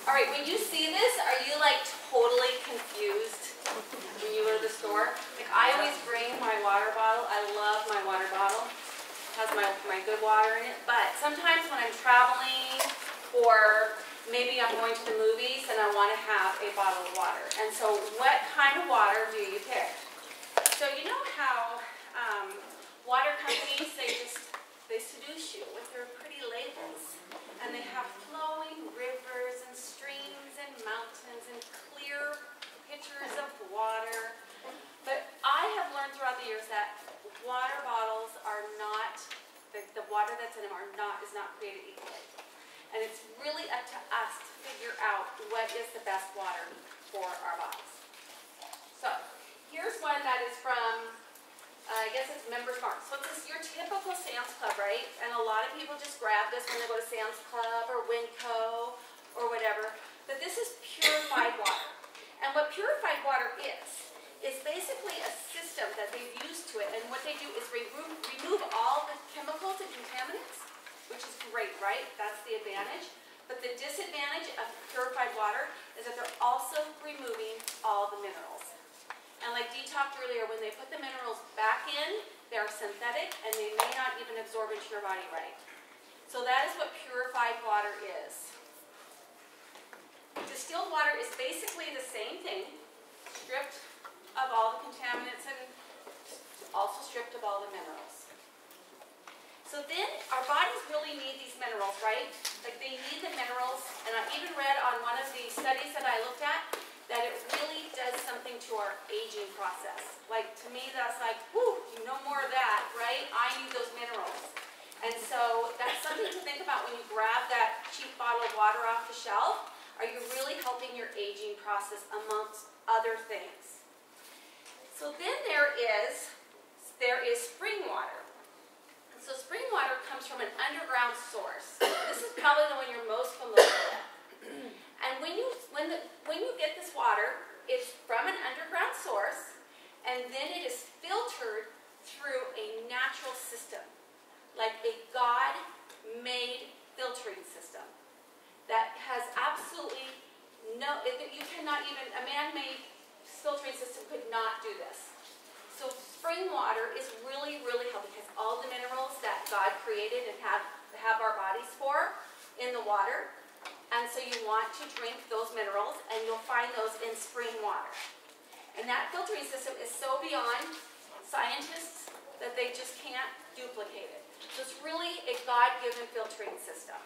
All right, when you see this, are you like totally confused when you go to the store? Like I always bring my water bottle. I love my water bottle. It has my good water in it. But sometimes when I'm traveling or maybe I'm going to the movies and I want to have a bottle of water. And so what kind of water do you pick? So you know how water companies, they seduce you with their pretty labels. And they have flowing rivers and streams and mountains and clear pitchers of water. But I have learned throughout the years that water bottles are not, the water that's in them is not created equally. And it's really up to us to figure out what is the best water for our bodies. So here's one that is from, I guess it's Members Mark. So this is your typical Sam's Club, right? And a lot of people just grab this when they go to Sam's Club or Winco or whatever. But this is purified water. And what purified water is basically a system that they've used to it. And what they do is remove all the chemicals and contaminants, which is great, right? That's the advantage. But the disadvantage of purified water is that they're also removing all the minerals. And like Dee talked earlier, when they put the minerals back in, they're synthetic and they may not even absorb into your body right. So that is what purified water is. Distilled water is basically the same thing, stripped of all the contaminants and also stripped of all the minerals. So then our bodies really need these minerals, right? Like they need the minerals, and I even read on one of the studies that I looked at that it really does something to our aging process. Like to me that's like, whoo, no more of that, right? I need those minerals. And so that's something to think about when you grab that cheap bottle of water off the shelf. Are you really helping your aging process amongst other things? So then there is spring water. So spring water comes from an underground source. This is probably the one you're most familiar with. And when you get this water, it's from an underground source, and then it is filtered through a natural system, like a God-made filtering system that has absolutely no, you cannot even, a man-made filtering system could not do this. So spring water is really, really healthy. It has all the minerals that God created and have our bodies for in the water. And so you want to drink those minerals, and you'll find those in spring water. And that filtering system is so beyond scientists that they just can't duplicate it. So it's really a God-given filtering system.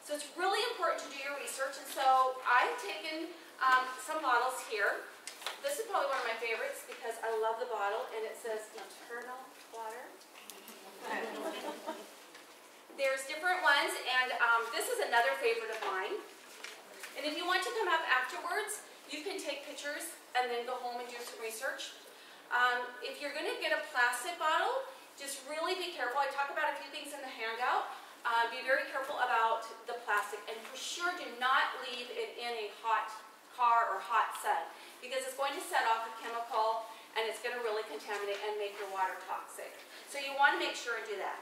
So it's really important to do your research, and so I've taken some bottles here. This is probably one of my favorites because I love the bottle, and it says eternal water. There's different ones, and this is another favorite of mine. And if you want to come up afterwards, you can take pictures and then go home and do some research. If you're going to get a plastic bottle, just really be careful. I talk about a few things in the handout. Be very careful about the plastic, and for sure do not leave it in a hot car or hot sun, because it's going to set off a chemical and it's going to really contaminate and make your water toxic. So you want to make sure and do that.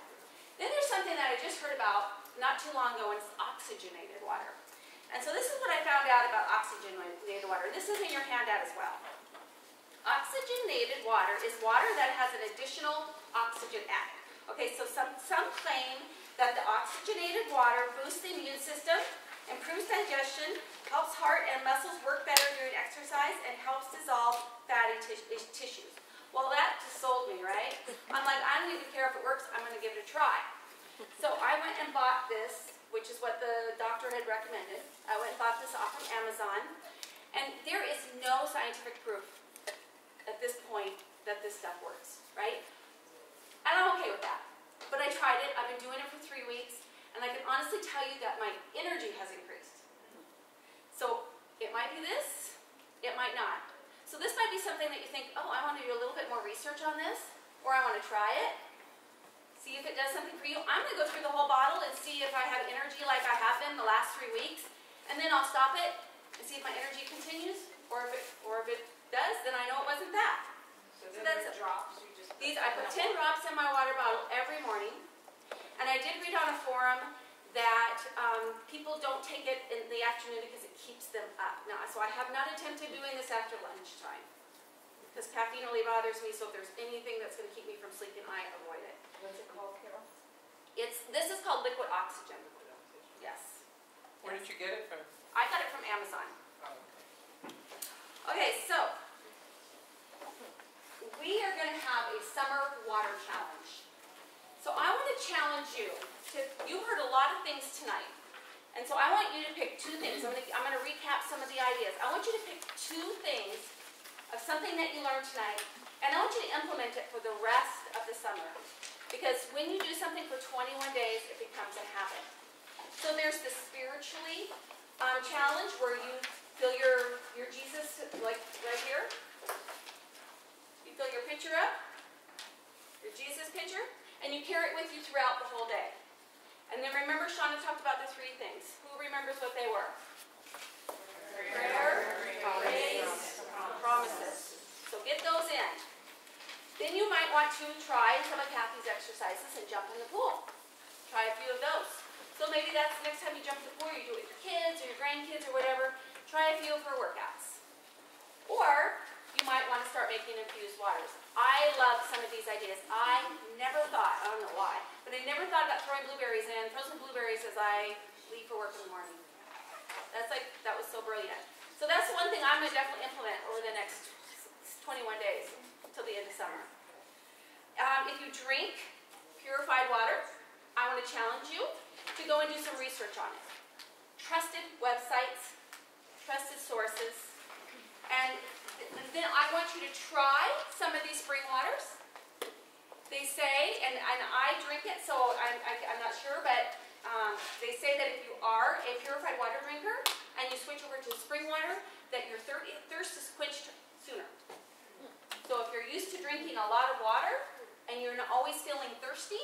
Then there's something that I just heard about not too long ago, and it's oxygenated water. And so this is what I found out about oxygenated water. This is in your handout as well. Oxygenated water is water that has an additional oxygen added. Okay, so some claim that the oxygenated water boosts the immune system, improves digestion, helps heart and muscles work better during exercise, and helps dissolve fatty tissues. Well, that just sold me, right? I'm like, I don't even care if it works, I'm going to give it a try. So I went and bought this, which is what the doctor had recommended. I went and bought this off of Amazon. And there is no scientific proof at this point that this stuff works, right? And I'm okay with that. But I tried it, I've been doing it for 3 weeks, and I can honestly tell you that my energy has increased. So it might be this, it might not. So this might be something that you think, oh, I want to do a little bit more research on this, or I want to try it, see if it does something for you. I'm going to go through the whole bottle and see if I have energy like I have been the last 3 weeks, and then I'll stop it and see if my energy continues, or if it does, then I know it wasn't that. So that's it. Drops. I put 10 drops in my water bottle every morning, and I did read on a forum that people don't take it in the afternoon because it keeps them up. Now, so I have not attempted doing this after lunchtime because caffeine really bothers me, so if there's anything that's going to keep me from sleeping, I avoid it. What's it called, Carol? This is called liquid oxygen. Yes. Where did you get it from? I got it from Amazon. Oh, Okay, so we are going to have a summer water challenge. So I want to challenge you. You heard a lot of things tonight. And so I want you to pick two things. I'm going to recap some of the ideas. I want you to pick two things of something that you learned tonight, and I want you to implement it for the rest of the summer. Because when you do something for 21 days, it becomes a habit. So there's the spiritually challenge where you fill your Jesus, like right here. You fill your pitcher up, your Jesus pitcher, and you carry it with you throughout the whole day. And then remember, Shauna talked about the three things. Who remembers what they were? Prayer, praise, promises. So get those in. Then you might want to try some of Kathy's exercises and jump in the pool. Try a few of those. So maybe that's the next time you jump in the pool, you do it with your kids or your grandkids or whatever. Try a few of her workouts. Or you might want to start making infused waters. I love some of these ideas. I never thought, I don't know why, but I never thought about throwing blueberries in, frozen blueberries as I leave for work in the morning. That was so brilliant. So that's one thing I'm going to definitely implement over the next 21 days until the end of summer. If you drink purified water, I want to challenge you to go and do some research on it. Trusted websites, trusted sources, and then I want you to try some of these spring waters. They say, and I drink it, so I'm not sure, but they say that if you are a purified water drinker and you switch over to spring water, that your thirst is quenched sooner. So if you're used to drinking a lot of water and you're not always feeling thirsty,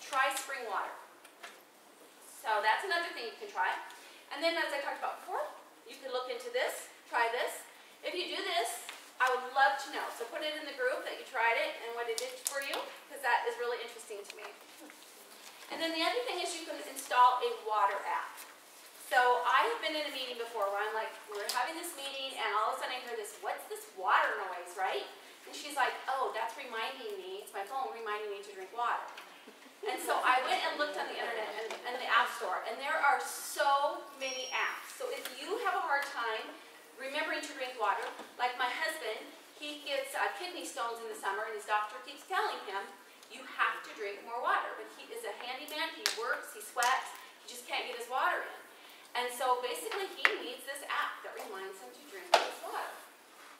try spring water. So that's another thing you can try. And then as I talked about before, you can look into this, try this. If you do this, I would love to know. So put it in the group that you tried it and what it did for you, because that is really interesting to me. And then the other thing is you can install a water app. So I have been in a meeting before where I'm like, we're having this meeting and all of a sudden I hear this, what's this water noise, right? And she's like, oh, that's reminding me, it's my phone reminding me to drink water. And so I went and looked on the internet and the app store, and there are so many apps. So if you have a hard time remembering to drink water, like my husband, he gets kidney stones in the summer and his doctor keeps telling him, you have to drink more water. But he is a handyman, he works, he sweats, he just can't get his water in. And so basically he needs this app that reminds him to drink his water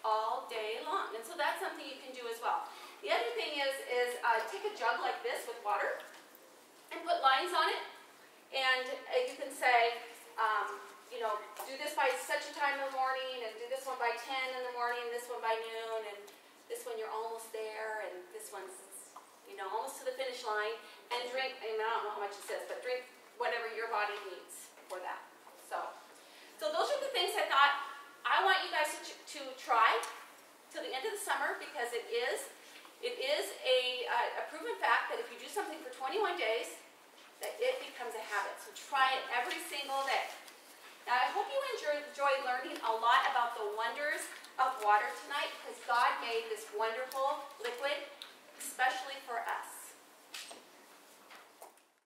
all day long. And so that's something you can do as well. The other thing is take a jug like this with water and put lines on it. And you can say, you know, do this by such a time in the morning, and do this one by 10 in the morning, and this one by noon, and this one you're almost there, and this one's, you know, almost to the finish line. And drink, I don't know how much it says, but drink whatever your body needs for that. So those are the things I thought I want you guys to try till the end of the summer, because it is a proven fact that if you do something for 21 days, that it becomes a habit. So try it every single day. Now I hope you enjoyed learning a lot about the wonders of water tonight, because God made this wonderful liquid especially for us.